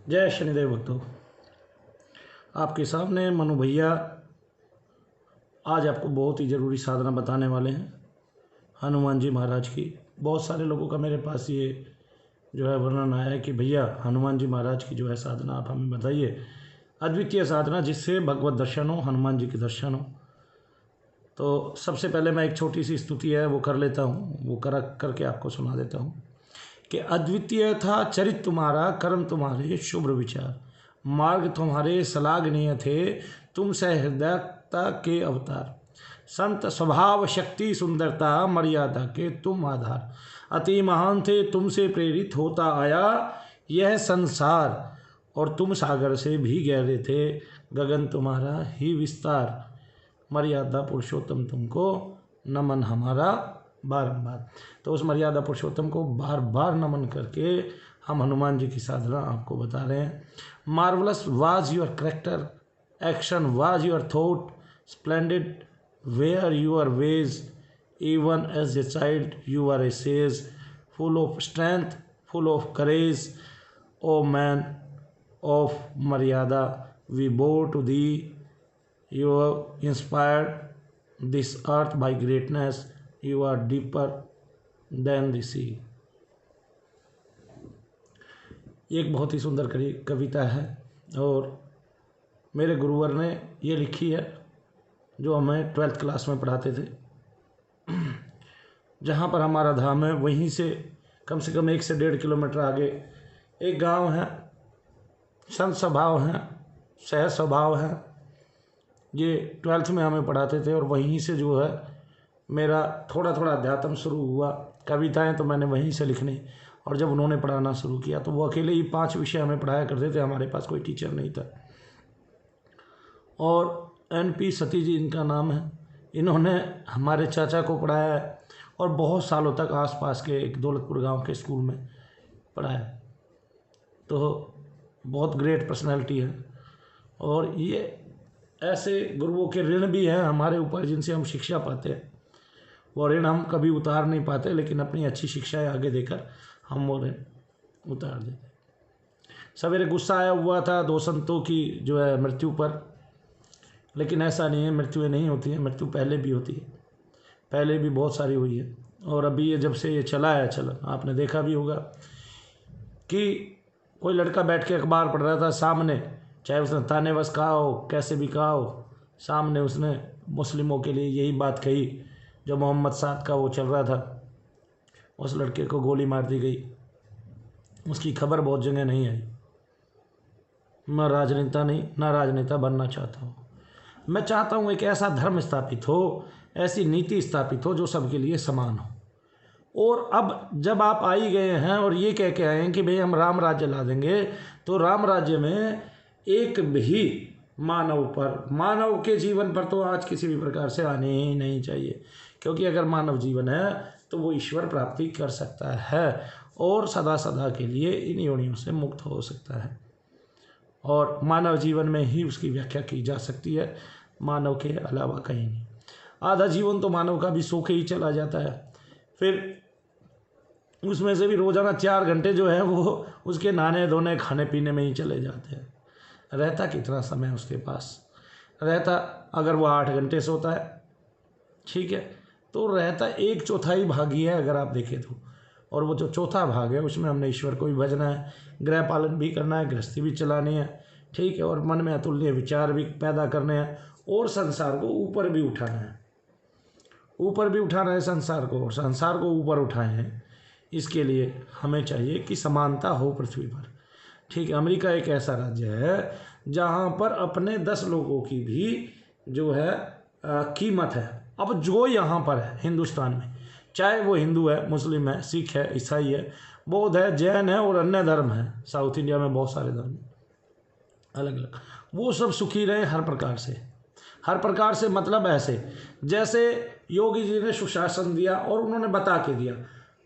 जय शनिदेव भक्तों, आपके सामने मनु भैया आज आपको बहुत ही ज़रूरी साधना बताने वाले हैं हनुमान जी महाराज की। बहुत सारे लोगों का मेरे पास ये जो है वर्णन आया है कि भैया हनुमान जी महाराज की जो है साधना आप हमें बताइए, अद्वितीय साधना जिससे भगवत दर्शन हो, हनुमान जी के दर्शन हो। तो सबसे पहले मैं एक छोटी सी स्तुति है वो कर लेता हूँ, वो करके आपको सुना देता हूँ कि अद्वितीय था चरित तुम्हारा, कर्म तुम्हारे शुभ्र विचार, मार्ग तुम्हारे सलाघनीय थे, तुम सहृदयता के अवतार, संत स्वभाव शक्ति सुंदरता, मर्यादा के तुम आधार, अति महान थे तुमसे प्रेरित होता आया यह संसार, और तुम सागर से भी गहरे थे, गगन तुम्हारा ही विस्तार, मर्यादा पुरुषोत्तम तुमको नमन हमारा बारंबार। तो उस मर्यादा पुरुषोत्तम को बार बार नमन करके हम हनुमान जी की साधना आपको बता रहे हैं। Marvellous was your character, action was your thought, splendid were your ways, even as a child you are a sage, full of strength, full of courage, O man of maryada, we bow to thee, you have inspired this earth by greatness, you are deeper than the sea। ये एक बहुत ही सुंदर कविता है और मेरे गुरुवर ने ये लिखी है जो हमें 12th क्लास में पढ़ाते थे। जहाँ पर हमारा धाम है वहीं से कम 1 से 1.5 किलोमीटर आगे एक गांव है, संत स्वभाव है, सहज स्वभाव है। ये 12th में हमें पढ़ाते थे और वहीं से जो है मेरा थोड़ा थोड़ा अध्यात्म शुरू हुआ। कविताएं तो मैंने वहीं से लिखनी, और जब उन्होंने पढ़ाना शुरू किया तो वो अकेले ही 5 विषय हमें पढ़ाया करते थे, हमारे पास कोई टीचर नहीं था। और NP सती जी इनका नाम है, इन्होंने हमारे चाचा को पढ़ाया है और बहुत सालों तक आसपास के एक दौलतपुर गांव के स्कूल में पढ़ाया। तो बहुत ग्रेट पर्सनैलिटी है और ये ऐसे गुरुओं के ऋण भी हैं हमारे ऊपर जिनसे हम शिक्षा पाते हैं। वो ऋण हम कभी उतार नहीं पाते, लेकिन अपनी अच्छी शिक्षाएं आगे देकर हम वो ऋण उतार देते। सवेरे गुस्सा आया हुआ था 2 संतों की जो है मृत्यु पर, लेकिन ऐसा नहीं है, मृत्युएं नहीं होती हैं, मृत्यु पहले भी होती है, पहले भी बहुत सारी हुई है। और अभी ये जब से ये चला है चलन, आपने देखा भी होगा कि कोई लड़का बैठ के अखबार पढ़ रहा था सामने, चाहे उसने ताने बस कहा हो, कैसे भी कहा हो, सामने उसने मुस्लिमों के लिए यही बात कही जो मोहम्मद साद का वो चल रहा था, उस लड़के को गोली मार दी गई। उसकी खबर बहुत जगह नहीं आई। मैं राजनेता बनना चाहता हूँ। मैं चाहता हूँ एक ऐसा धर्म स्थापित हो, ऐसी नीति स्थापित हो जो सबके लिए समान हो। और अब जब आप आई गए हैं और ये कह के आए हैं कि भाई हम राम राज्य ला देंगे, तो राम राज्य में एक भी मानव के जीवन पर तो आज किसी भी प्रकार से आने ही नहीं चाहिए, क्योंकि अगर मानव जीवन है तो वो ईश्वर प्राप्ति कर सकता है और सदा सदा के लिए इन योनियों से मुक्त हो सकता है। और मानव जीवन में ही उसकी व्याख्या की जा सकती है, मानव के अलावा कहीं नहीं। आधा जीवन तो मानव का भी सो के ही चला जाता है, फिर उसमें से भी रोज़ाना 4 घंटे जो है वो उसके नहाने धोने खाने पीने में ही चले जाते हैं। रहता कितना समय उसके पास रहता, अगर वो 8 घंटे सोता है ठीक है, तो रहता 1/4 भाग ही है अगर आप देखें तो। और वो जो चौथा भाग है उसमें हमने ईश्वर को भी भजना है, गृह पालन भी करना है, गृहस्थी भी चलानी है, ठीक है, और मन में अतुल्य विचार भी पैदा करने हैं और संसार को ऊपर भी उठाना है, संसार को, और संसार को ऊपर उठाए हैं। इसके लिए हमें चाहिए कि समानता हो पृथ्वी पर, ठीक है। अमेरिका एक ऐसा राज्य है जहाँ पर अपने 10 लोगों की भी जो है कीमत है। अब जो यहाँ पर है हिंदुस्तान में, चाहे वो हिंदू है, मुस्लिम है, सिख है, ईसाई है, बौद्ध है, जैन है और अन्य धर्म है, साउथ इंडिया में बहुत सारे धर्म अलग अलग, वो सब सुखी रहे हर प्रकार से। मतलब ऐसे जैसे योगी जी ने सुशासन दिया और उन्होंने बता के दिया,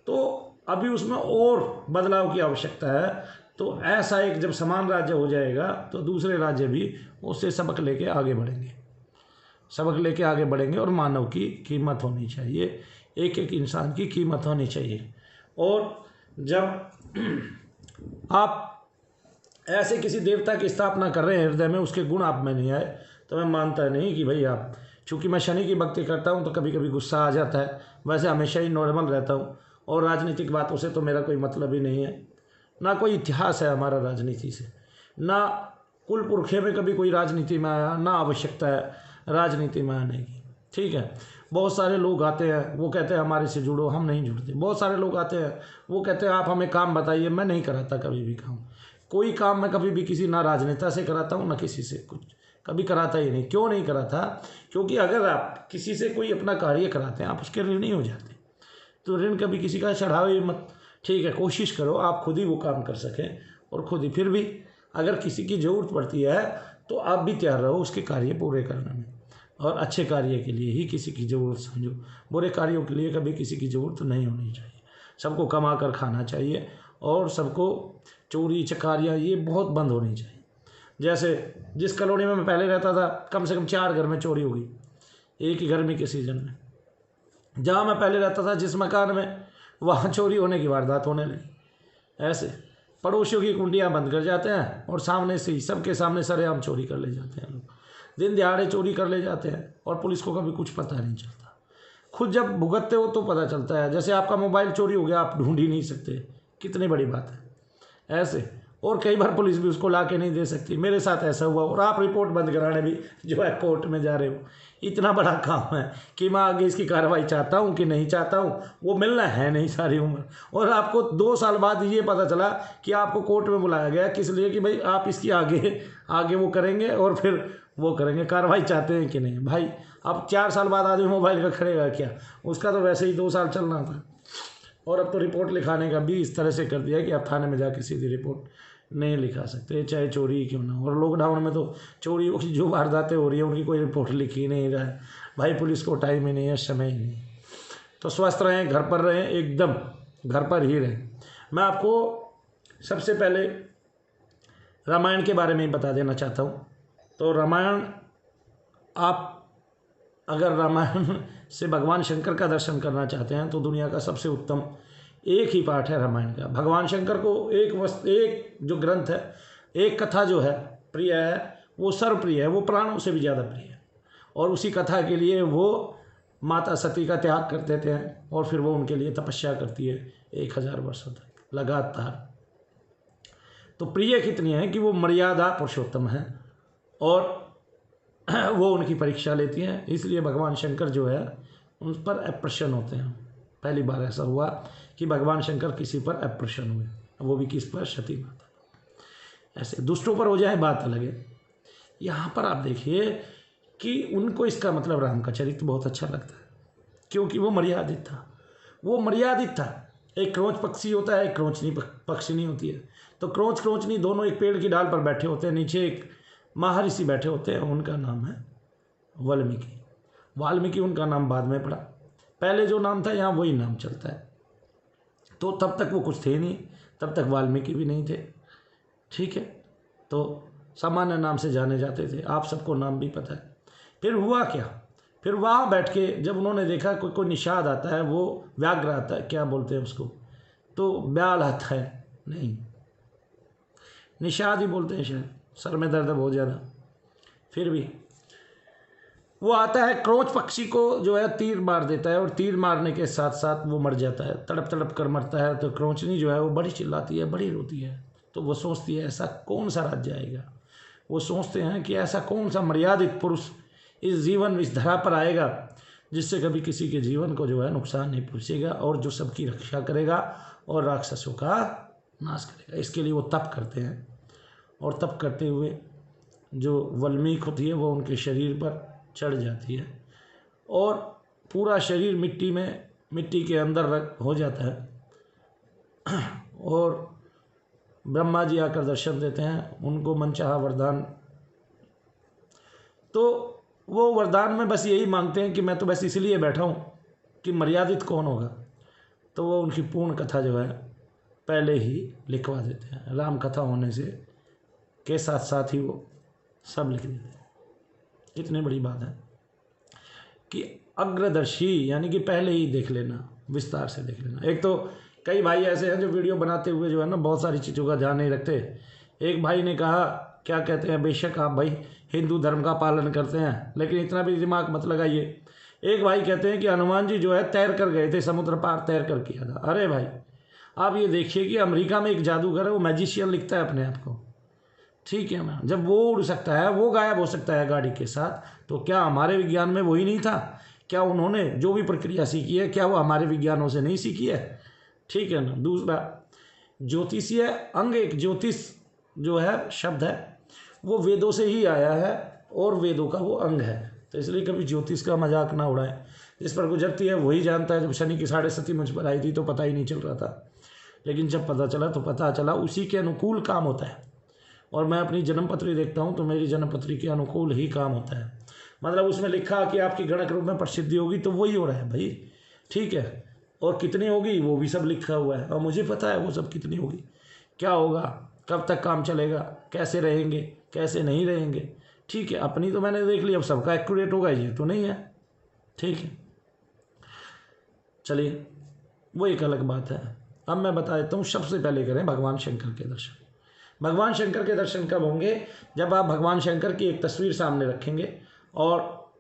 तो अभी उसमें और बदलाव की आवश्यकता है। तो ऐसा एक जब समान राज्य हो जाएगा तो दूसरे राज्य भी उससे सबक लेके आगे बढ़ेंगे और मानव की कीमत होनी चाहिए, एक एक इंसान की कीमत होनी चाहिए। और जब आप ऐसे किसी देवता की स्थापना कर रहे हैं हृदय में, उसके गुण आप में नहीं आए तो मैं मानता नहीं कि भाई आप, चूँकि मैं शनि की भक्ति करता हूँ तो कभी कभी गुस्सा आ जाता है, वैसे हमेशा ही नॉर्मल रहता हूँ। और राजनीतिक बातों से तो मेरा कोई मतलब ही नहीं है, ना कोई इतिहास है हमारा राजनीति से, ना कुल पुरखे में कभी कोई राजनीति में आया, ना आवश्यकता है राजनीति में आने की। ठीक है, बहुत सारे लोग आते हैं वो कहते हैं हमारे से जुड़ो, हम नहीं जुड़ते। बहुत सारे लोग आते हैं वो कहते हैं आप हमें काम बताइए, मैं नहीं कराता कभी भी काम, कोई काम मैं कभी भी किसी ना राजनेता से कराता हूँ ना किसी से कुछ, कभी कराता ही नहीं। क्यों नहीं कराता? क्योंकि अगर आप किसी से कोई अपना कार्य कराते हैं आप उसके ऋणी हो जाते हैं, तो ऋण कभी किसी का चढ़ाओ ही मत। ठीक है, कोशिश करो आप खुद ही वो काम कर सकें और खुद ही, फिर भी अगर किसी की ज़रूरत पड़ती है तो आप भी तैयार रहो उसके कार्य पूरे करने में, और अच्छे कार्य के लिए ही किसी की ज़रूरत समझो, बुरे कार्यों के लिए कभी किसी की ज़रूरत नहीं होनी चाहिए। सबको कमा कर खाना चाहिए और सबको चोरी चकारियाँ ये बहुत बंद होनी चाहिए। जैसे जिस कॉलोनी में मैं पहले रहता था कम से कम 4 घर में चोरी हो गई एक ही गर्मी के सीज़न में। जहाँ मैं पहले रहता था जिस मकान में, वहाँ चोरी होने की वारदात होने लगी। ऐसे पड़ोसियों की कुंडियाँ बंद कर जाते हैं और सामने से ही सबके सामने सरेआम चोरी कर ले जाते हैं लोग, दिन दिहाड़े चोरी कर ले जाते हैं और पुलिस को कभी कुछ पता नहीं चलता। खुद जब भुगतते हो तो पता चलता है। जैसे आपका मोबाइल चोरी हो गया, आप ढूंढ ही नहीं सकते, कितनी बड़ी बात है ऐसे। और कई बार पुलिस भी उसको ला के नहीं दे सकती, मेरे साथ ऐसा हुआ। और आप रिपोर्ट बंद कराने भी जो है कोर्ट में जा रहे हो, इतना बड़ा काम है कि मैं आगे इसकी कार्रवाई चाहता हूँ कि नहीं चाहता हूँ, वो मिलना है नहीं सारी उम्र। और आपको 2 साल बाद ये पता चला कि आपको कोर्ट में बुलाया गया, किस लिए? कि भाई आप इसकी आगे वो करेंगे और फिर वो करेंगे, कार्रवाई चाहते हैं कि नहीं। भाई अब 4 साल बाद आदमी मोबाइल का खड़ेगा क्या? उसका तो वैसे ही 2 साल चलना था। और अब तो रिपोर्ट लिखाने का भी इस तरह से कर दिया कि आप थाने में जाके सीधी रिपोर्ट नहीं लिखा सकते, चाहे चोरी क्यों ना हो। और लॉकडाउन में तो चोरी की जो वारदातें हो रही है उनकी कोई रिपोर्ट लिखी नहीं रहा है भाई, पुलिस को टाइम ही नहीं है, समय ही नहीं। तो स्वस्थ रहें, घर पर रहें, एकदम घर पर ही रहें। मैं आपको सबसे पहले रामायण के बारे में ही बता देना चाहता हूँ। तो रामायण, आप अगर रामायण से भगवान शंकर का दर्शन करना चाहते हैं तो दुनिया का सबसे उत्तम एक ही पाठ है रामायण का। भगवान शंकर को एक जो ग्रंथ है, एक कथा जो है प्रिय है, वो सर्वप्रिय है, वो प्राणों से भी ज़्यादा प्रिय है। और उसी कथा के लिए वो माता सती का त्याग कर देते हैं और फिर वो उनके लिए तपस्या करती है 1000 वर्षों तक लगातार। तो प्रिय कितनी है कि वो मर्यादा पुरुषोत्तम है और वो उनकी परीक्षा लेती हैं। इसलिए भगवान शंकर जो है उन पर अप्रसन्न होते हैं। पहली बार ऐसा हुआ कि भगवान शंकर किसी पर अप्रसन्न हुए, वो भी किस पर? सती माता। ऐसे दुष्टों पर हो जाए बात अलग है। यहाँ पर आप देखिए कि उनको इसका मतलब राम का चरित्र बहुत अच्छा लगता है क्योंकि वो मर्यादित था, वो मर्यादित था। एक क्रोंच पक्षी होता है, एक क्रोंचनी पक्षिणी होती है। तो क्रोंच क्रोंचनी दोनों एक पेड़ की डाल पर बैठे होते हैं, नीचे एक महर्षि बैठे होते हैं, उनका नाम है वाल्मीकि। वाल्मीकि उनका नाम बाद में पड़ा, पहले जो नाम था यहाँ वही नाम चलता है। तो तब तक वो कुछ थे नहीं, तब तक वाल्मीकि भी नहीं थे। ठीक है, तो सामान्य नाम से जाने जाते थे, आप सबको नाम भी पता है। फिर हुआ क्या? फिर वहाँ बैठ के जब उन्होंने देखा कोई निषाद आता है, वो व्याघ्र आता है, क्या बोलते हैं उसको, तो ब्याल आता है, नहीं निषाद ही बोलते हैं शायद, सर में दर्द बहुत ज़्यादा। फिर भी वो आता है, क्रोंच पक्षी को जो है तीर मार देता है और तीर मारने के साथ साथ वो मर जाता है, तड़प तड़प कर मरता है। तो क्रोंचनी जो है वो बड़ी चिल्लाती है, बड़ी रोती है। तो वो सोचती है ऐसा कौन सा राज्य आएगा, वो सोचते हैं कि ऐसा कौन सा मर्यादित पुरुष इस धरा पर आएगा जिससे कभी किसी के जीवन को जो है नुकसान नहीं पहुँचेगा और जो सबकी रक्षा करेगा और राक्षसों का नाश करेगा। इसके लिए वो तप करते हैं और तप करते हुए जो वाल्मीकि होती है वो उनके शरीर पर चढ़ जाती है और पूरा शरीर मिट्टी के अंदर हो जाता है। और ब्रह्मा जी आकर दर्शन देते हैं, उनको मनचाहा वरदान। तो वो वरदान में बस यही मांगते हैं कि मैं तो बस इसलिए बैठा हूँ कि मर्यादित कौन होगा। तो वो उनकी पूर्ण कथा जो है पहले ही लिखवा देते हैं, राम कथा होने से के साथ साथ ही वो सब लिख देते हैं। इतनी बड़ी बात है कि अग्रदर्शी यानी कि पहले ही देख लेना, विस्तार से देख लेना। एक तो कई भाई ऐसे हैं जो वीडियो बनाते हुए जो है ना बहुत सारी चीज़ों का ध्यान नहीं रखते एक भाई ने कहा, क्या कहते हैं, बेशक आप भाई हिंदू धर्म का पालन करते हैं, लेकिन इतना भी दिमाग मत लगाइए। एक भाई कहते हैं कि हनुमान जी जो है तैर कर गए थे, समुद्र पार तैर कर किया था। अरे भाई आप ये देखिए कि अमेरिका में एक जादूगर है, वो मैजिशियन लिखता है अपने आप को, ठीक है ना। जब वो उड़ सकता है, वो गायब हो सकता है गाड़ी के साथ, तो क्या हमारे विज्ञान में वही नहीं था? क्या उन्होंने जो भी प्रक्रिया सीखी है, क्या वो हमारे विज्ञानों से नहीं सीखी है? ठीक है ना। दूसरा, ज्योतिषीय अंग, एक ज्योतिष जो है शब्द है वो वेदों से ही आया है और वेदों का वो अंग है, तो इसलिए कभी ज्योतिष का मजाक ना उड़ाएं। जिस पर गुजरती है वही जानता है। जब शनि की 7.5 मुझ पर आई थी तो पता ही नहीं चल रहा था, लेकिन जब पता चला तो पता चला उसी के अनुकूल काम होता है। और मैं अपनी जन्मपत्री देखता हूँ तो मेरी जन्मपत्री के अनुकूल ही काम होता है। मतलब उसमें लिखा कि आपकी गणक रूप में प्रसिद्धि होगी, तो वही हो रहा है भाई, ठीक है। और कितनी होगी वो भी सब लिखा हुआ है, और मुझे पता है वो सब कितनी होगी, क्या होगा, कब तक काम चलेगा, कैसे रहेंगे, कैसे नहीं रहेंगे, ठीक है। अपनी तो मैंने देख ली, अब सबका एक्यूरेट होगा ये तो नहीं है, ठीक है। चलिए वो एक अलग बात है। अब मैं बता देता हूँ, सबसे पहले करें भगवान शंकर के दर्शन। भगवान शंकर के दर्शन कब होंगे? जब आप भगवान शंकर की एक तस्वीर सामने रखेंगे और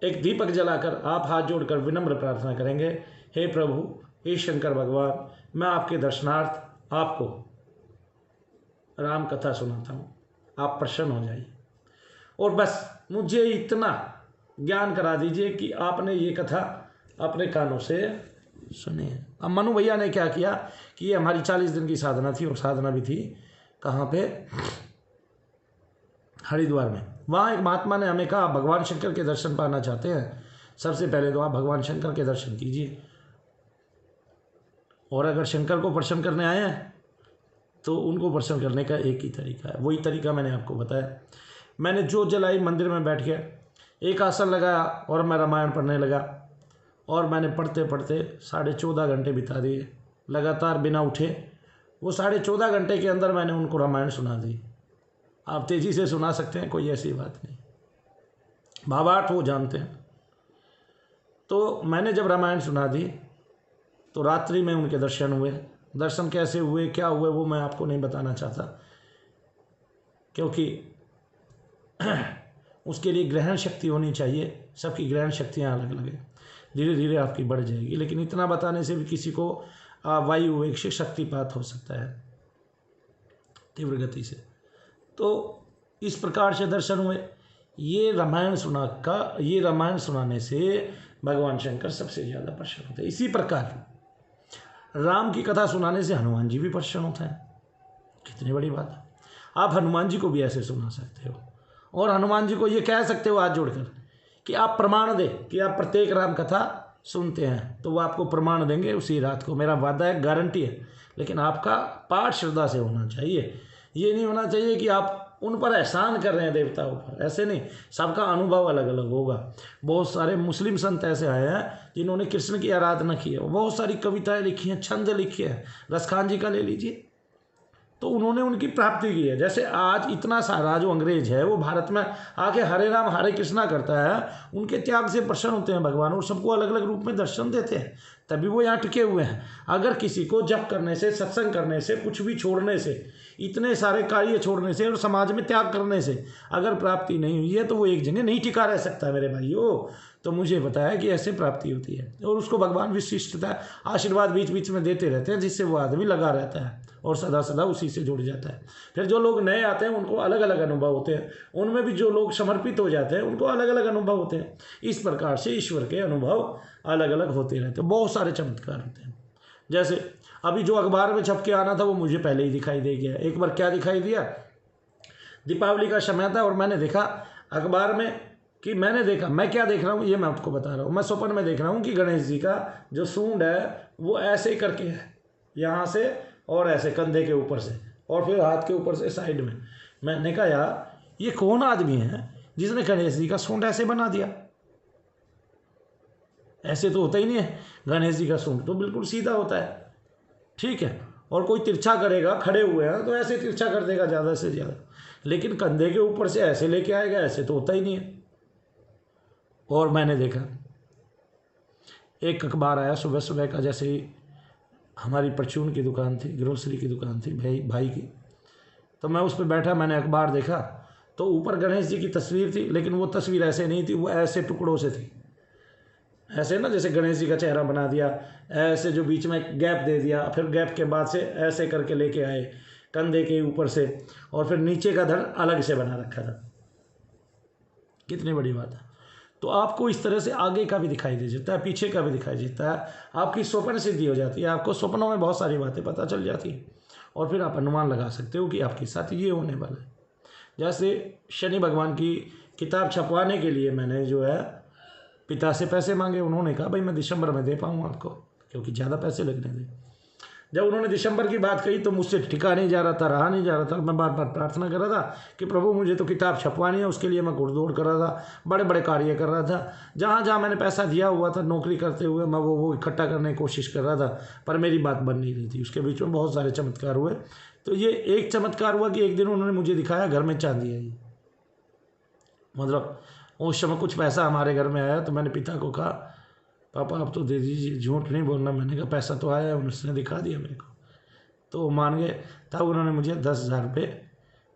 एक दीपक जलाकर आप हाथ जोड़कर विनम्र प्रार्थना करेंगे, हे प्रभु, हे शंकर भगवान, मैं आपके दर्शनार्थ आपको राम कथा सुनाता हूँ, आप प्रसन्न हो जाइए और बस मुझे इतना ज्ञान करा दीजिए कि आपने ये कथा अपने कानों से सुनी है। अब मनु भैया ने क्या किया कि ये हमारी 40 दिन की साधना थी, और साधना भी थी कहाँ पे? हरिद्वार में। वहाँ एक महात्मा ने हमें कहा, भगवान शंकर के दर्शन पाना चाहते हैं, सबसे पहले तो आप भगवान शंकर के दर्शन कीजिए, और अगर शंकर को प्रसन्न करने आए हैं तो उनको प्रसन्न करने का एक ही तरीका है, वही तरीका मैंने आपको बताया। मैंने जोत जलाई, मंदिर में बैठ के एक आसन लगाया और मैं रामायण पढ़ने लगा, और मैंने पढ़ते पढ़ते 14.5 घंटे बिता दिए लगातार बिना उठे। वो 14.5 घंटे के अंदर मैंने उनको रामायण सुना दी। आप तेज़ी से सुना सकते हैं, कोई ऐसी बात नहीं, भावार्थ वो जानते हैं। तो मैंने जब रामायण सुना दी तो रात्रि में उनके दर्शन हुए। दर्शन कैसे हुए, क्या हुए, वो मैं आपको नहीं बताना चाहता, क्योंकि उसके लिए ग्रहण शक्ति होनी चाहिए। सबकी ग्रहण शक्तियाँ अलग अलग है, धीरे धीरे आपकी बढ़ जाएगी, लेकिन इतना बताने से भी किसी को वायु वेग से शक्तिपात हो सकता है तीव्र गति से। तो इस प्रकार से दर्शन हुए। ये रामायण सुनाने से भगवान शंकर सबसे ज़्यादा प्रसन्न होते हैं। इसी प्रकार राम की कथा सुनाने से हनुमान जी भी प्रसन्न होते हैं। कितनी बड़ी बात है। आप हनुमान जी को भी ऐसे सुना सकते हो, और हनुमान जी को ये कह सकते हो हाथ जोड़कर कि आप प्रमाण दें कि आप प्रत्येक राम कथा सुनते हैं, तो वो आपको प्रमाण देंगे उसी रात को। मेरा वादा है, गारंटी है, लेकिन आपका पाठ श्रद्धा से होना चाहिए। ये नहीं होना चाहिए कि आप उन पर एहसान कर रहे हैं देवताओं पर, ऐसे नहीं। सबका अनुभव अलग अलग होगा। बहुत सारे मुस्लिम संत ऐसे आए हैं जिन्होंने कृष्ण की आराधना की है, बहुत सारी कविताएं लिखी हैं, छंद लिखे हैं। रसखान जी का ले लीजिए, तो उन्होंने उनकी प्राप्ति की है। जैसे आज इतना सारा जो अंग्रेज है वो भारत में आके हरे राम हरे कृष्णा करता है, उनके त्याग से प्रसन्न होते हैं भगवान, और सबको अलग अलग रूप में दर्शन देते हैं, तभी वो यहाँ टिके हुए हैं। अगर किसी को जप करने से, सत्संग करने से, कुछ भी छोड़ने से, इतने सारे कार्य छोड़ने से और समाज में त्याग करने से अगर प्राप्ति नहीं हुई है, तो वो एक जगह नहीं टिका रह सकता मेरे भाइयों। तो मुझे बताया कि ऐसे प्राप्ति होती है, और उसको भगवान विशिष्टता आशीर्वाद बीच बीच में देते रहते हैं, जिससे वो आदमी लगा रहता है और सदा सदा उसी से जुड़ जाता है। फिर जो लोग नए आते हैं उनको अलग अलग अनुभव होते हैं, उनमें भी जो लोग समर्पित हो जाते हैं उनको अलग अलग अनुभव होते हैं। इस प्रकार से ईश्वर के अनुभव अलग अलग होते रहते हैं। बहुत सारे चमत्कार होते हैं। जैसे अभी जो अखबार में छप के आना था वो मुझे पहले ही दिखाई दे गया। एक बार क्या दिखाई दिया, दीपावली का समय था और मैंने देखा अखबार में कि मैं क्या देख रहा हूँ ये मैं आपको बता रहा हूँ। मैं स्वप्न में देख रहा हूँ कि गणेश जी का जो सूंड है वो ऐसे करके है, यहाँ से और ऐसे कंधे के ऊपर से, और फिर हाथ के ऊपर से साइड में। मैंने कहा यार ये कौन आदमी है जिसने गणेश जी का सूंड ऐसे बना दिया? ऐसे तो होता ही नहीं है। गणेश जी का सूंड तो बिल्कुल सीधा होता है, ठीक है, और कोई तिरछा करेगा, खड़े हुए हैं तो ऐसे तिरछा कर देगा ज़्यादा से ज़्यादा, लेकिन कंधे के ऊपर से ऐसे लेके आएगा, ऐसे तो होता ही नहीं है। और मैंने देखा एक अखबार आया सुबह सुबह का, जैसे ही हमारी परचून की दुकान थी, ग्रोसरी की दुकान थी भाई की, तो मैं उस पर बैठा, मैंने अखबार देखा तो ऊपर गणेश जी की तस्वीर थी, लेकिन वो तस्वीर ऐसे नहीं थी, वो ऐसे टुकड़ों से थी, ऐसे ना जैसे गणेश जी का चेहरा बना दिया, ऐसे जो बीच में गैप दे दिया, फिर गैप के बाद से ऐसे करके लेके आए कंधे के ऊपर से, और फिर नीचे का धड़ अलग से बना रखा था। कितनी बड़ी बात है। तो आपको इस तरह से आगे का भी दिखाई दे जाता है, पीछे का भी दिखाई देता है, आपकी स्वप्न सिद्धि हो जाती है, आपको स्वप्नों में बहुत सारी बातें पता चल जाती है, और फिर आप अनुमान लगा सकते हो कि आपके साथ ये होने वाला है। जैसे शनि भगवान की किताब छपवाने के लिए मैंने जो है पिता से पैसे मांगे, उन्होंने कहा भाई मैं दिसंबर में दे पाऊँगा आपको, क्योंकि ज़्यादा पैसे लगने थे। जब उन्होंने दिसंबर की बात कही तो मुझसे टिका नहीं जा रहा था, रहा नहीं जा रहा था। मैं बार बार प्रार्थना कर रहा था कि प्रभु मुझे तो किताब छपवानी है, उसके लिए मैं घुड़दौड़ कर रहा था, बड़े बड़े कार्य कर रहा था, जहाँ जहाँ मैंने पैसा दिया हुआ था नौकरी करते हुए मैं वो इकट्ठा करने की कोशिश कर रहा था, पर मेरी बात बन नहीं रही थी। उसके बीच में बहुत सारे चमत्कार हुए। तो ये एक चमत्कार हुआ कि एक दिन उन्होंने मुझे दिखाया घर में चांदी आई, मतलब उस समय कुछ पैसा हमारे घर में आया। तो मैंने पिता को कहा पापा आप तो दे दीजिए, झूठ नहीं बोलना। मैंने कहा पैसा तो आया, उसने दिखा दिया मेरे को, तो वो मान गए। तब उन्होंने मुझे 10,000 रुपये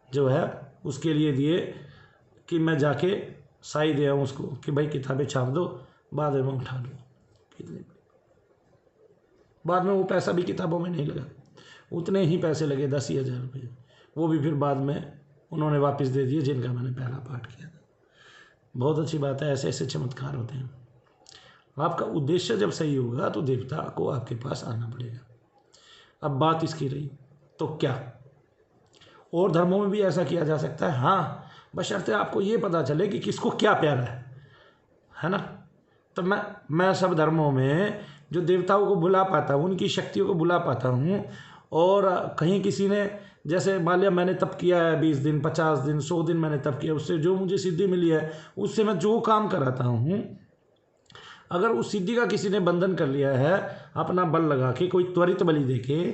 जो है उसके लिए दिए कि मैं जाके साई दे आऊँ उसको, कि भाई किताबें छाप दो, बाद में उठा लो। कितने बाद में वो पैसा भी किताबों में नहीं लगा, उतने ही पैसे लगे 10,000 रुपये, वो भी फिर बाद में उन्होंने वापस दे दिए जिनका मैंने पहला पाठ किया था। बहुत अच्छी बात है, ऐसे ऐसे चमत्कार होते हैं। आपका उद्देश्य जब सही होगा तो देवता को आपके पास आना पड़ेगा। अब बात इसकी रही तो क्या और धर्मों में भी ऐसा किया जा सकता है? हाँ, बशर्ते आपको ये पता चले कि किसको क्या प्यारा है ना। तो मैं सब धर्मों में जो देवताओं को बुला पाता हूँ, उनकी शक्तियों को बुला पाता हूँ। और कहीं किसी ने जैसे मान लिया मैंने तप किया है 20 दिन 50 दिन 100 दिन मैंने तप किया, उससे जो मुझे सिद्धि मिली है उससे मैं जो काम कराता हूँ, अगर उस सिद्धि का किसी ने बंधन कर लिया है अपना बल लगा के, कोई त्वरित बलि दे के,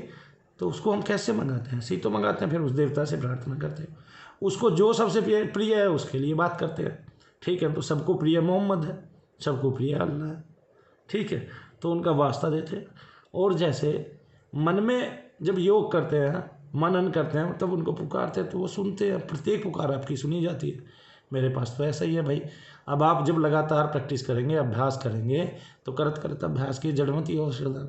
तो उसको हम कैसे मंगाते हैं? ऐसे ही तो मंगाते हैं, फिर उस देवता से प्रार्थना करते हैं, उसको जो सबसे प्रिय है उसके लिए बात करते हैं। ठीक है, तो सबको प्रिय मोहम्मद है, सबको प्रिय अल्लाह है, ठीक है, तो उनका वास्ता देते हैं। और जैसे मन में जब योग करते हैं, मनन करते हैं, तब उनको पुकारते हैं तो वो सुनते हैं, प्रत्येक पुकार आपकी सुनी जाती है। मेरे पास तो ऐसा ही है भाई। अब आप जब लगातार प्रैक्टिस करेंगे, अभ्यास करेंगे, तो करत करत अभ्यास की जड़मति औषधि,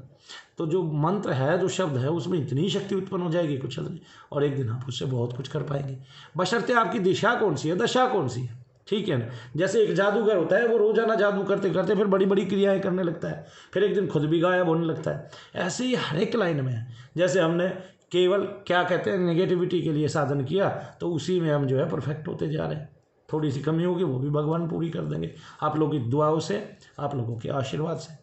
तो जो मंत्र है, जो शब्द है, उसमें इतनी शक्ति उत्पन्न हो जाएगी कुछ नहीं, और एक दिन आप उससे बहुत कुछ कर पाएंगे। बशर्ते आपकी दिशा कौन सी है, दशा कौन सी है, ठीक है ना। जैसे एक जादूगर होता है, वो रोजाना जादू करते करते फिर बड़ी बड़ी क्रियाएं करने लगता है, फिर एक दिन खुद भी गायब होने लगता है। ऐसे ही हर एक लाइन में है। जैसे हमने केवल क्या कहते हैं नेगेटिविटी के लिए साधन किया, तो उसी में हम जो है परफेक्ट होते जा रहे हैं। थोड़ी सी कमी होगी वो भी भगवान पूरी कर देंगे आप लोगों की दुआओं से, आप लोगों के आशीर्वाद से।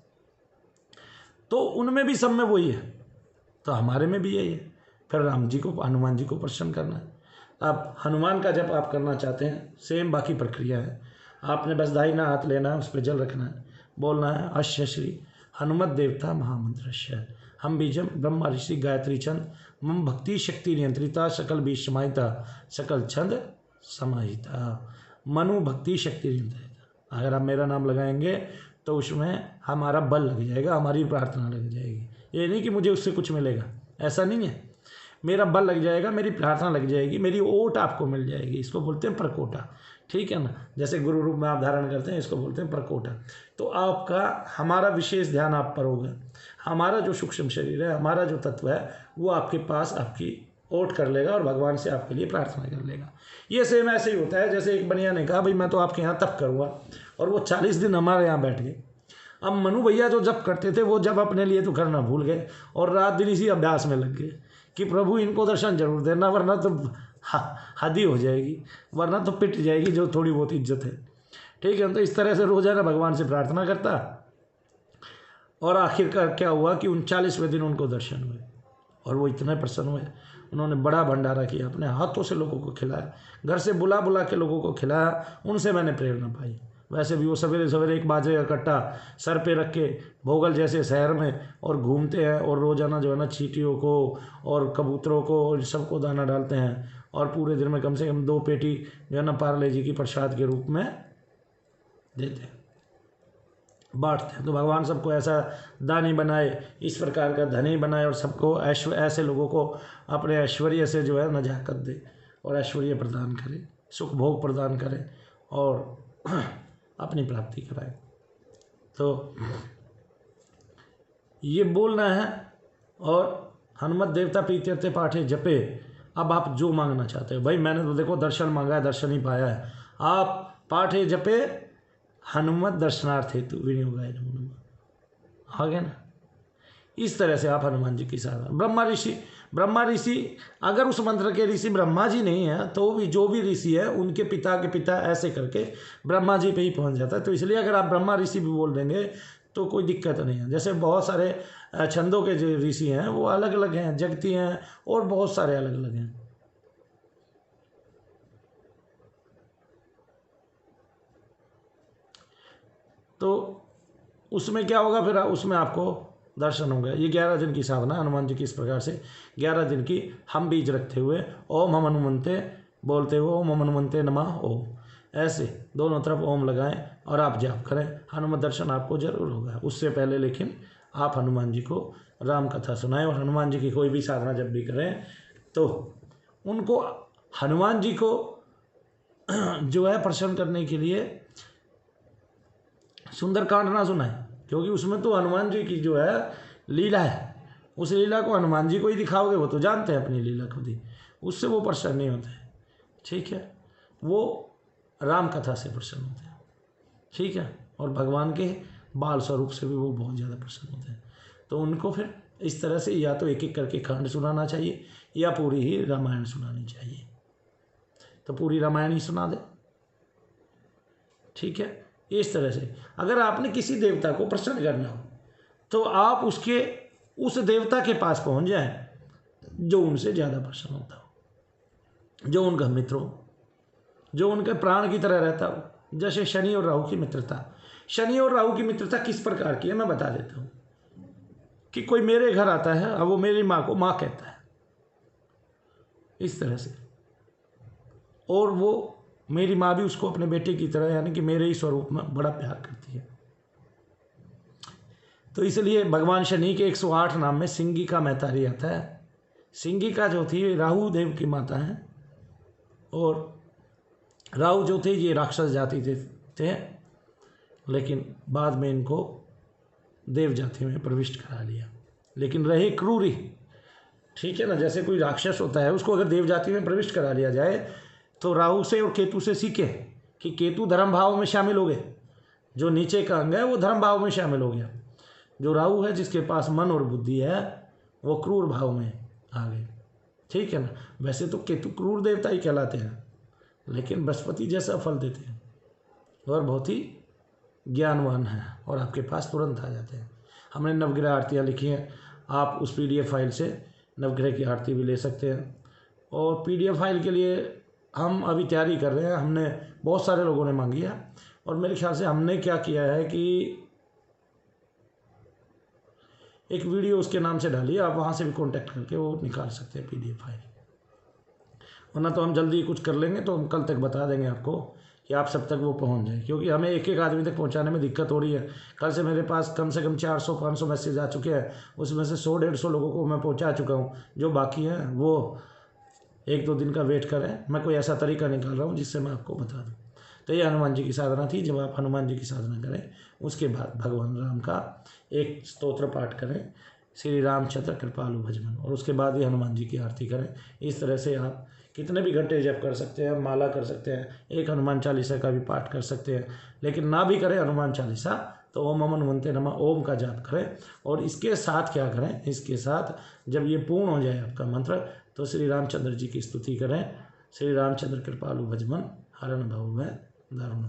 तो उनमें भी सब में वही है, तो हमारे में भी यही है। फिर राम जी को, हनुमान जी को प्रसन्न करना है। अब हनुमान का जब आप करना चाहते हैं, सेम बाकी प्रक्रिया है। आपने बस दाहिना हाथ लेना है, उस पर जल रखना है, बोलना है अश्य श्री हनुमत देवता महामंत्रश्य हम बीजम ब्रह्म ऋषि गायत्री छंद मम भक्ति शक्ति नियंत्रिता सकल बीज समाहिता सकल छंद समाहिता मनु भक्ति शक्ति नियंत्रिता। अगर आप मेरा नाम लगाएंगे तो उसमें हमारा बल लग जाएगा, हमारी प्रार्थना लग जाएगी। ये नहीं कि मुझे उससे कुछ मिलेगा, ऐसा नहीं है। मेरा बल लग जाएगा, मेरी प्रार्थना लग जाएगी, मेरी ओट आपको मिल जाएगी। इसको बोलते हैं प्रकोटा, ठीक है ना। जैसे गुरु रूप में आप धारण करते हैं, इसको बोलते हैं प्रकोटा। तो आपका हमारा विशेष ध्यान आप पर होगा। हमारा जो सूक्ष्म शरीर है, हमारा जो तत्व है, वो आपके पास आपकी ओट कर लेगा और भगवान से आपके लिए प्रार्थना कर लेगा। ये सेम ऐसे ही होता है जैसे एक बनिया ने कहा भाई मैं तो आपके यहाँ तप करूँगा, और वो 40 दिन हमारे यहाँ बैठ गए। अब मनु भैया जो जप करते थे वो जब अपने लिए तो करना भूल गए और रात दिन इसी अभ्यास में लग गए कि प्रभु इनको दर्शन जरूर देना, वरना तो हद ही हो जाएगी, वरना तो पिट जाएगी जो थोड़ी बहुत इज्जत है, ठीक है। तो इस तरह से रोजाना भगवान से प्रार्थना करता, और आखिरकार क्या हुआ कि 39वें दिन उनको दर्शन हुए और वो इतने प्रसन्न हुए। उन्होंने बड़ा भंडारा किया, अपने हाथों से लोगों को खिलाया, घर से बुला बुला के लोगों को खिलाया। उनसे मैंने प्रेरणा पाई। वैसे भी वो सवेरे सवेरे एक बाजरे का कट्टा सर पे रख के भोगल जैसे शहर में और घूमते हैं, और रोजाना जो है ना चींटियों को और कबूतरों को और सबको दाना डालते हैं, और पूरे दिन में कम से कम 2 पेटी जो है ना पार्ले जी की प्रसाद के रूप में देते हैं। बांटते हैं। तो भगवान सबको ऐसा दानी बनाए, इस प्रकार का धनी बनाए और सबको ऐसे लोगों को अपने ऐश्वर्य से जो है नजाकत दे और ऐश्वर्य प्रदान करे, सुख भोग प्रदान करे और अपनी प्राप्ति कराए। तो ये बोलना है। और हनुमत देवता प्रीत्यर्थे पाठे जपे। अब आप जो मांगना चाहते हो, भाई मैंने तो देखो दर्शन मांगा है, दर्शन ही पाया है, आप पाठे जपे हनुमत दर्शनार्थ हेतु विनियोगाय नमो नमः। आ गया ना। इस तरह से आप हनुमान जी की साधना। ब्रह्मा ऋषि अगर उस मंत्र के ऋषि ब्रह्मा जी नहीं है तो भी जो भी ऋषि है उनके पिता के पिता ऐसे करके ब्रह्मा जी पे ही पहुंच जाता है। तो इसलिए अगर आप ब्रह्मा ऋषि भी बोल देंगे तो कोई दिक्कत नहीं है। जैसे बहुत सारे छंदों के जो ऋषि हैं वो अलग अलग हैं, जगती हैं और बहुत सारे अलग अलग हैं। तो उसमें क्या होगा, फिर उसमें आपको दर्शन होंगे। ये 11 दिन की साधना हनुमान जी की इस प्रकार से 11 दिन की हम बीज रखते हुए ओम हम हनुमंते बोलते हुए ओम हम हनुमंते नमः ओम, ऐसे दोनों तरफ ओम लगाएं और आप जाप करें। हनुमत दर्शन आपको जरूर होगा। उससे पहले लेकिन आप हनुमान जी को राम कथा सुनाएं और हनुमान जी की कोई भी साधना जब भी करें तो उनको हनुमान जी को जो है प्रसन्न करने के लिए सुंदरकांड ना सुनाएं, क्योंकि उसमें तो हनुमान जी की जो है लीला है, उस लीला को हनुमान जी को ही दिखाओगे, वो तो जानते हैं अपनी लीला खुद ही, उससे वो प्रसन्न नहीं होते। ठीक है, वो राम कथा से प्रसन्न होते हैं। ठीक है, और भगवान के बाल स्वरूप से भी वो बहुत ज़्यादा प्रसन्न होते हैं। तो उनको फिर इस तरह से या तो एक एक करके खंड सुनाना चाहिए या पूरी ही रामायण सुनानी चाहिए। तो पूरी रामायण ही सुना दे। ठीक है, इस तरह से अगर आपने किसी देवता को प्रसन्न करना हो तो आप उस देवता के पास पहुंच जाएं जो उनसे ज़्यादा प्रसन्न होता हो, जो उनका मित्र हो, जो उनके प्राण की तरह रहता हो। जैसे शनि और राहु की मित्रता। शनि और राहु की मित्रता किस प्रकार की है मैं बता देता हूँ। कि कोई मेरे घर आता है और वो मेरी माँ को माँ कहता है, इस तरह से, और वो मेरी माँ भी उसको अपने बेटे की तरह यानी कि मेरे ही स्वरूप में बड़ा प्यार करती है। तो इसलिए भगवान शनि के 108 नाम में सिंगिका मैतारी आता है। सिंगिका जो थी राहु देव की माता है और राहु जो थे ये राक्षस जाति थे, लेकिन बाद में इनको देव जाति में प्रविष्ट करा लिया, लेकिन रहे क्रूरी। ठीक है ना, जैसे कोई राक्षस होता है उसको अगर देव जाति में प्रविष्ट करा लिया जाए तो राहु से और केतु से सीखे कि केतु धर्म भाव में शामिल हो गए, जो नीचे का अंग है वो धर्म भाव में शामिल हो गया। जो राहु है जिसके पास मन और बुद्धि है वो क्रूर भाव में आ गए। ठीक है ना, वैसे तो केतु क्रूर देवता ही कहलाते हैं, लेकिन बृहस्पति जैसा फल देते हैं और बहुत ही ज्ञानवान है और आपके पास तुरंत आ जाते हैं। हमने नवग्रह आरतियाँ लिखी हैं, आप उस PDF फाइल से नवग्रह की आरती भी ले सकते हैं। और PDF फाइल के लिए हम अभी तैयारी कर रहे हैं, हमने बहुत सारे लोगों ने मांगी है और मेरे ख्याल से हमने क्या किया है कि एक वीडियो उसके नाम से डाली है, आप वहाँ से भी कांटेक्ट करके वो निकाल सकते हैं PDF फाइल। वरना तो हम जल्दी कुछ कर लेंगे तो हम कल तक बता देंगे आपको कि आप सब तक वो पहुंच जाए, क्योंकि हमें एक एक आदमी तक पहुंचाने में दिक्कत हो रही है। कल से मेरे पास कम से कम 400-500 मैसेज आ चुके हैं, उसमें से 100-150 लोगों को मैं पहुंचा चुका हूं। जो बाकी हैं वो 1-2 दिन का वेट करें, मैं कोई ऐसा तरीका निकाल रहा हूँ जिससे मैं आपको बता दूँ। तो ये हनुमान जी की साधना थी। जब आप हनुमान जी की साधना करें उसके बाद भगवान राम का एक स्तोत्र पाठ करें, श्री रामचंद्र कृपालु भजमन, और उसके बाद ही हनुमान जी की आरती करें। इस तरह से आप कितने भी घंटे जप कर सकते हैं, माला कर सकते हैं, एक हनुमान चालीसा का भी पाठ कर सकते हैं। लेकिन ना भी करें हनुमान चालीसा तो ओम हम हनुमंते नमः ओम का जाप करें। और इसके साथ क्या करें, इसके साथ जब ये पूर्ण हो जाए आपका मंत्र तो श्री रामचंद्र जी की स्तुति करें, श्री रामचंद्र कृपालु भजमन हरण भव में दारुण।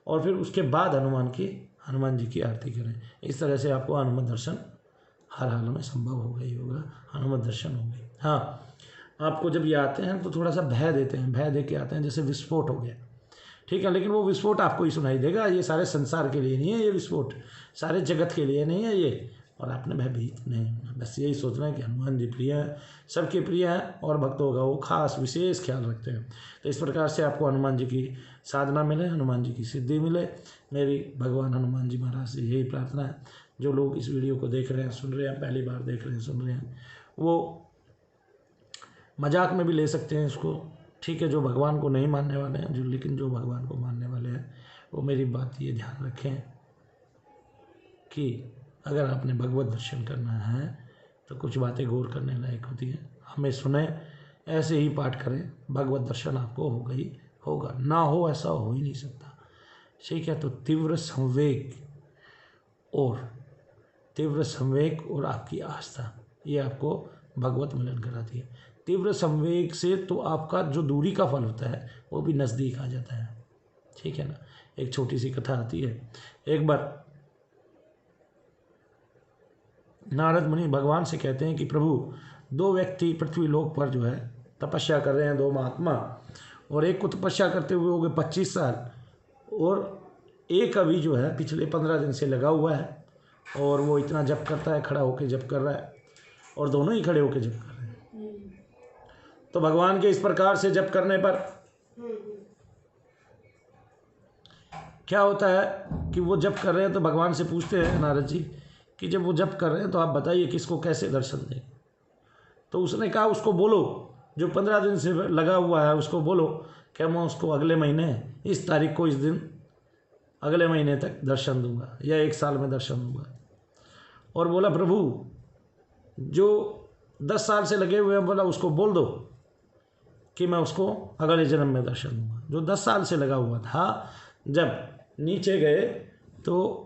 और फिर उसके बाद हनुमान जी की आरती करें। इस तरह से आपको हनुमत दर्शन हर हाल में संभव होगा ही होगा, हनुमत दर्शन हो गए। हाँ, आपको जब ये आते हैं तो थोड़ा सा भय देते हैं, भय दे के आते हैं, जैसे विस्फोट हो गया। ठीक है, लेकिन वो विस्फोट आपको ही सुनाई देगा, ये सारे संसार के लिए नहीं है, ये विस्फोट सारे जगत के लिए नहीं है, ये और आपने भयभीत नहीं होना। बस यही सोचना है कि हनुमान जी प्रिय हैं, सबके प्रिय हैं और भक्तों का वो खास विशेष ख्याल रखते हैं। तो इस प्रकार से आपको हनुमान जी की साधना मिले, हनुमान जी की सिद्धि मिले। मेरी भगवान हनुमान जी महाराज से यही प्रार्थना है। जो लोग इस वीडियो को देख रहे हैं, सुन रहे हैं, पहली बार देख रहे हैं, सुन रहे हैं, वो मजाक में भी ले सकते हैं इसको, ठीक है। जो भगवान को नहीं मानने वाले हैं, लेकिन जो भगवान को मानने वाले हैं, वो मेरी बात ये ध्यान रखें कि अगर आपने भगवत दर्शन करना है तो कुछ बातें गौर करने लायक होती हैं। हमें सुने, ऐसे ही पाठ करें, भगवत दर्शन आपको होगा ही होगा, ना हो ऐसा हो ही नहीं सकता, ठीक है। तो तीव्र संवेग और आपकी आस्था, ये आपको भगवत मिलन कराती है। तीव्र संवेग से तो आपका जो दूरी का फल होता है वो भी नज़दीक आ जाता है, ठीक है ना। एक छोटी सी कथा आती है। एक बार नारद मुनि भगवान से कहते हैं कि प्रभु, दो व्यक्ति पृथ्वी लोक पर जो है तपस्या कर रहे हैं, दो महात्मा, और एक को तपस्या करते हुए हो गए 25 साल, और एक अभी जो है पिछले 15 दिन से लगा हुआ है, और वो इतना जप करता है, खड़ा होकर जप कर रहा है, और दोनों ही खड़े होकर जप कर रहे हैं। तो भगवान के इस प्रकार से जप करने पर क्या होता है कि वो जप कर रहे हैं, तो भगवान से पूछते हैं नारद जी कि जब वो जप कर रहे हैं तो आप बताइए किसको कैसे दर्शन दें। तो उसने कहा, उसको बोलो जो 15 दिन से लगा हुआ है, उसको बोलो कि मैं उसको अगले महीने इस तारीख को, इस दिन, अगले महीने तक दर्शन दूंगा, या 1 साल में दर्शन दूंगा। और बोला, प्रभु जो 10 साल से लगे हुए हैं, बोला उसको बोल दो कि मैं उसको अगले जन्म में दर्शन दूंगा। जो 10 साल से लगा हुआ था, जब नीचे गए तो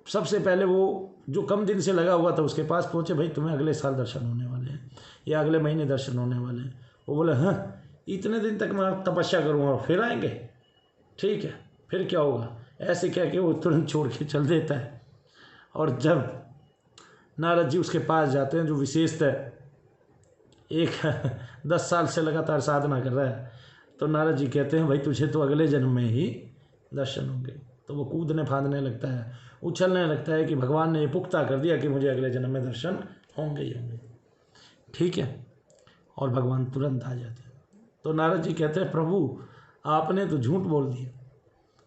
सबसे पहले वो जो कम दिन से लगा हुआ था उसके पास पहुँचे, भाई तुम्हें अगले साल दर्शन होने वाले हैं, या अगले महीने दर्शन होने वाले हैं। वो बोले, हाँ इतने दिन तक मैं तपस्या करूँगा, फिर आएंगे, ठीक है, फिर क्या होगा। ऐसे कह के वो तुरंत छोड़ के चल देता है। और जब नारद जी उसके पास जाते हैं, जो विशेषतः एक 10 साल से लगातार साधना कर रहा है, तो नारद जी कहते हैं, भाई तुझे तो अगले जन्म में ही दर्शन होंगे। तो वो कूदने फांदने लगता है, उछलने लगता है कि भगवान ने ये पुख्ता कर दिया कि मुझे अगले जन्म में दर्शन होंगे ही होंगे, ठीक है। और भगवान तुरंत आ जाते हैं। तो नारद जी कहते हैं, प्रभु आपने तो झूठ बोल दिया।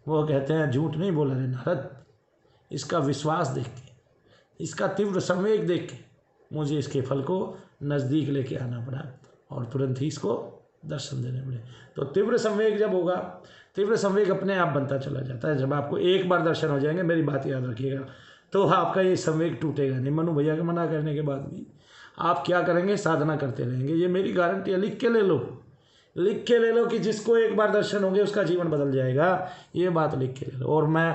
वो कहते हैं, झूठ नहीं बोला रे नारद, इसका विश्वास देख के, इसका तीव्र संवेग देख के मुझे इसके फल को नज़दीक लेके आना पड़ा, और तुरंत ही इसको दर्शन देने पड़े। तो तीव्र संवेग जब होगा, तीव्र संवेग अपने आप बनता चला जाता है। जब आपको एक बार दर्शन हो जाएंगे, मेरी बात याद रखिएगा, तो आपका ये संवेग टूटेगा नहीं। मनु भैया के मना करने के बाद भी आप क्या करेंगे, साधना करते रहेंगे। ये मेरी गारंटी है, लिख के ले लो, लिख के ले लो कि जिसको एक बार दर्शन होंगे उसका जीवन बदल जाएगा। ये बात लिख के ले लो। और मैं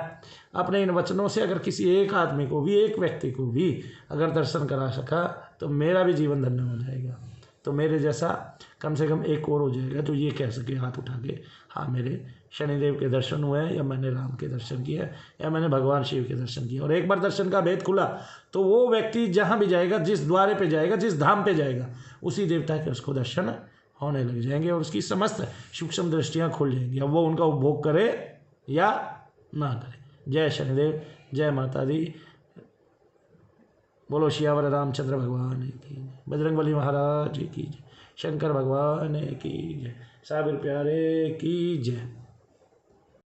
अपने इन वचनों से अगर किसी एक आदमी को भी, एक व्यक्ति को भी अगर दर्शन करा सका, तो मेरा भी जीवन धन्य हो जाएगा। तो मेरे जैसा कम से कम एक और हो जाएगा जो ये कह सके हाथ उठा के, हाँ मेरे शनिदेव के दर्शन हुए हैं, या मैंने राम के दर्शन किए, या मैंने भगवान शिव के दर्शन किए। और एक बार दर्शन का भेद खुला तो वो व्यक्ति जहाँ भी जाएगा, जिस द्वारे पे जाएगा, जिस धाम पे जाएगा, उसी देवता के उसको दर्शन होने लग जाएंगे, और उसकी समस्त सूक्ष्म दृष्टियाँ खुल जाएंगी। अब वो उनका उपभोग करे या ना करे। जय शनिदेव, जय माता दी, बोलो सियावर रामचंद्र भगवान की, बजरंगबली महाराज की जय, शंकर भगवान की जय, साबिर प्यारे की जय।